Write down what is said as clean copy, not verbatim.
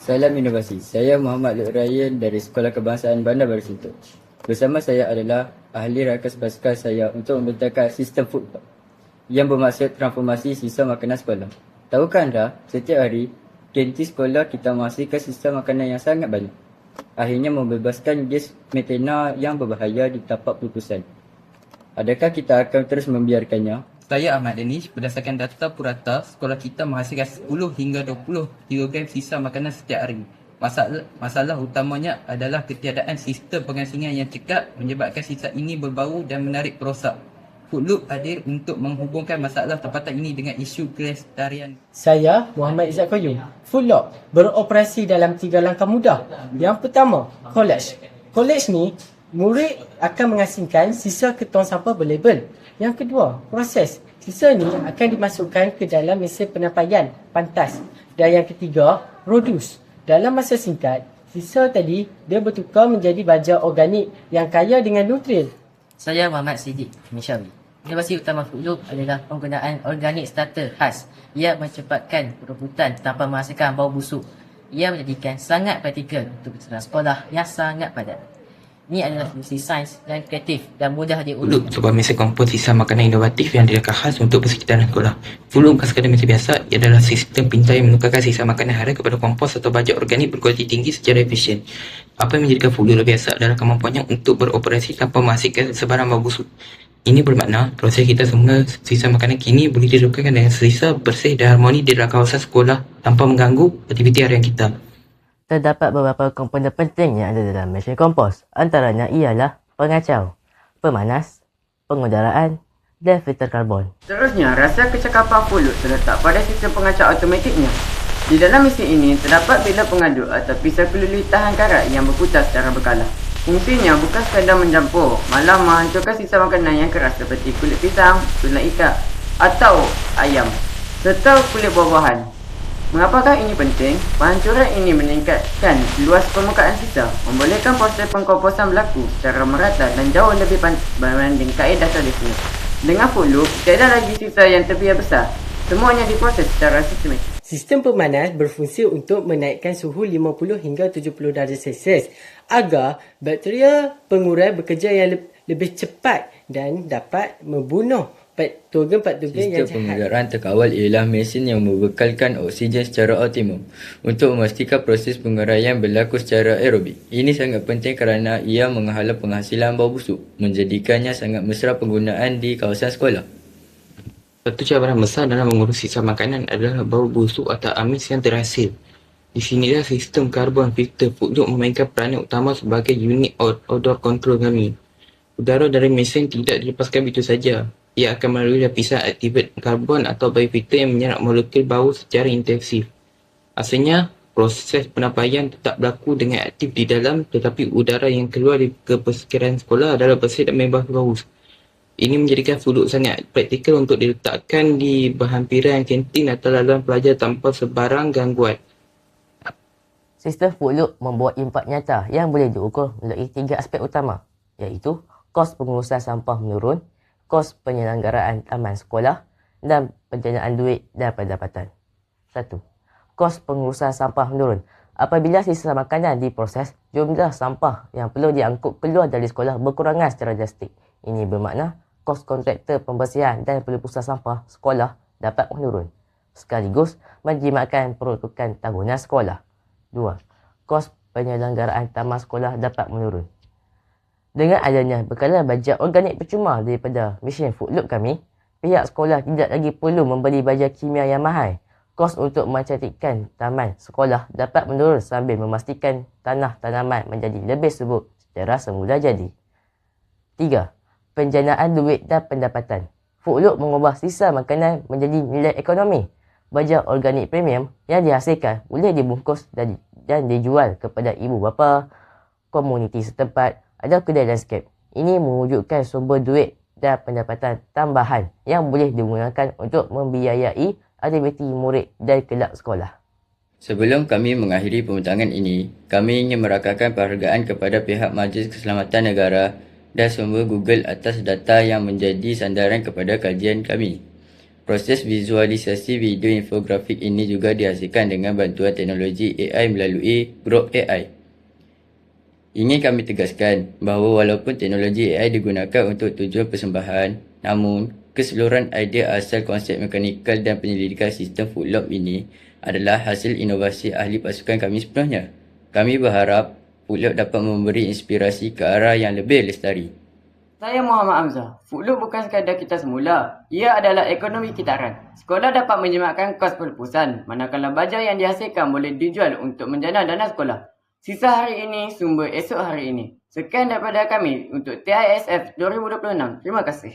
Salam inovasi. Saya Muhammad Lut Ryan dari Sekolah Kebangsaan Bandar Baru Sentul. Bersama saya adalah ahli rakas basikal saya untuk membentangkan sistem food park yang bermaksud transformasi sisa makanan sekolah. Tahukah anda, setiap hari kantin sekolah kita menghasilkan sisa makanan yang sangat banyak. Akhirnya membebaskan gas metana yang berbahaya di tapak pelupusan. Adakah kita akan terus membiarkannya? Saya Ahmad Danish. Berdasarkan data Purata, sekolah kita menghasilkan 10 hingga 20 kilogram sisa makanan setiap hari. Masalah utamanya adalah ketiadaan sistem pengasingan yang cekap menyebabkan sisa ini berbau dan menarik perosak. Foodloop hadir untuk menghubungkan masalah tempatan ini dengan isu kelestarian. Saya Muhammad Izzat Qayyum. Foodloop beroperasi dalam 3 langkah mudah. Yang pertama, collage. Collage ni, murid akan mengasingkan sisa ketong sampah berlabel. Yang kedua, proses. Sisa ni akan dimasukkan ke dalam mesin penampaian, pantas. Dan yang ketiga, produce. Dalam masa singkat, sisa tadi dia bertukar menjadi baja organik yang kaya dengan nutrien. Saya Muhammad Siddiq Mishawi. Inovasi utama Foodloop adalah penggunaan organik starter khas. Ia mencepatkan perebutan tanpa menghasilkan bau busuk. Ia menjadikan sangat praktikal untuk peserta sekolah yang sangat padat. Ini adalah solusi sains dan kreatif dan mudah diurut. Foodloop sebuah mesin kompos sisa makanan inovatif yang direka khas untuk persekitaran sekolah. Foodloop bukan sekadar mesin biasa, ia adalah sistem pintar yang menukarkan sisa makanan hara kepada kompos atau baja organik berkualiti tinggi secara efisien. Apa yang menjadikan Foodloop lebih biasa adalah kemampuannya untuk beroperasi tanpa menghasilkan sebarang bau busuk. Ini bermakna proses kita semua sisa makanan kini boleh dilakukan dengan sisa bersih dan harmoni di dalam kawasan sekolah tanpa mengganggu aktiviti harian kita. Terdapat beberapa komponen penting yang ada dalam mesin kompos. Antaranya ialah pengacau, pemanas, pengudaraan dan filter karbon. Seterusnya, rahsia kecakapan Foodloop terletak pada sistem pengacau automatiknya. Di dalam mesin ini terdapat bilah pengaduk atau pisau keluli tahan karat yang berputar secara berkala. Fungsinya bukan sekadar mencampur, malah menghancurkan sisa makanan yang keras seperti kulit pisang, tulang ikat atau ayam serta kulit buah-buahan. Mengapakah ini penting? Penghancuran ini meningkatkan luas permukaan sisa, membolehkan proses pengkomposan berlaku secara merata dan jauh lebih berbanding kaedah tradisional. Dengan Foodloop, tiada lagi sisa yang terbiar besar. Semuanya diproses secara sistematik. Sistem pemanas berfungsi untuk menaikkan suhu 50 hingga 70 darjah Celsius agar bakteria pengurai bekerja yang lebih cepat dan dapat membunuh patogen-patogen yang Sistem jahat. pengudaraan terkawal ialah mesin yang membekalkan oksigen secara optimum untuk memastikan proses penguraian berlaku secara aerobik. Ini sangat penting kerana ia menghalau penghasilan bau busuk, menjadikannya sangat mesra penggunaan di kawasan sekolah. Satu cabaran besar dalam mengurus sisa makanan adalah bau busuk atau amis yang terhasil. Di sinilah sistem karbon filter Foodloop memainkan peranan utama sebagai unit odor control kami. Udara dari mesin tidak dilepaskan begitu saja. Ia akan melalui lapisan aktivat karbon atau biofilter yang menyerap molekul bau secara intensif. Asalnya, proses penampaian tetap berlaku dengan aktif di dalam, tetapi udara yang keluar ke persekitaran sekolah adalah bersih dan bebas bau. Ini menjadikan Foodloop sangat praktikal untuk diletakkan di berhampiran kantin atau laluan pelajar tanpa sebarang gangguan. Sistem Foodloop membawa impak nyata yang boleh diukur melalui 3 aspek utama, iaitu kos pengurusan sampah menurun, kos penyelenggaraan taman sekolah dan penjanaan duit dan pendapatan. 1. Kos pengurusan sampah menurun. Apabila sisa makanan diproses, jumlah sampah yang perlu diangkut keluar dari sekolah berkurangan secara drastik. Ini bermakna kos kontraktor pembersihan dan pelupusan sampah sekolah dapat menurun, sekaligus menjimatkan peruntukan tahunan sekolah. 2. Kos penyelenggaraan taman sekolah dapat menurun. Dengan adanya bekalan baja organik percuma daripada mesin Foodloop kami, pihak sekolah tidak lagi perlu membeli baja kimia yang mahal. Kos untuk mencantikkan taman sekolah dapat menurun sambil memastikan tanah tanaman menjadi lebih subur secara semula jadi. 3. Penjanaan duit dan pendapatan. Foodloop mengubah sisa makanan menjadi nilai ekonomi. Baja organik premium yang dihasilkan boleh dibungkus dan dijual kepada ibu bapa, komuniti setempat atau kedai landscape. Ini mewujudkan sumber duit dan pendapatan tambahan yang boleh digunakan untuk membiayai aktiviti murid dan kelab sekolah. Sebelum kami mengakhiri pembincangan ini, kami ingin merakamkan penghargaan kepada pihak Majlis Keselamatan Negara dan sumber Google atas data yang menjadi sandaran kepada kajian kami. Proses visualisasi video infografik ini juga dihasilkan dengan bantuan teknologi AI melalui Grok AI. Ingin kami tegaskan bahawa walaupun teknologi AI digunakan untuk tujuan persembahan, namun keseluruhan idea asal konsep mekanikal dan penyelidikan sistem Footlock ini adalah hasil inovasi ahli pasukan kami sepenuhnya. Kami berharap Footlock dapat memberi inspirasi ke arah yang lebih lestari. Saya Muhammad Hamzah. Footlock bukan sekadar kita semula. Ia adalah ekonomi kitaran. Sekolah dapat menjimatkan kos perlupusan, manakala baja yang dihasilkan boleh dijual untuk menjana dana sekolah. Sisa hari ini, sumber esok hari ini. Sekian daripada kami untuk TISF 2026. Terima kasih.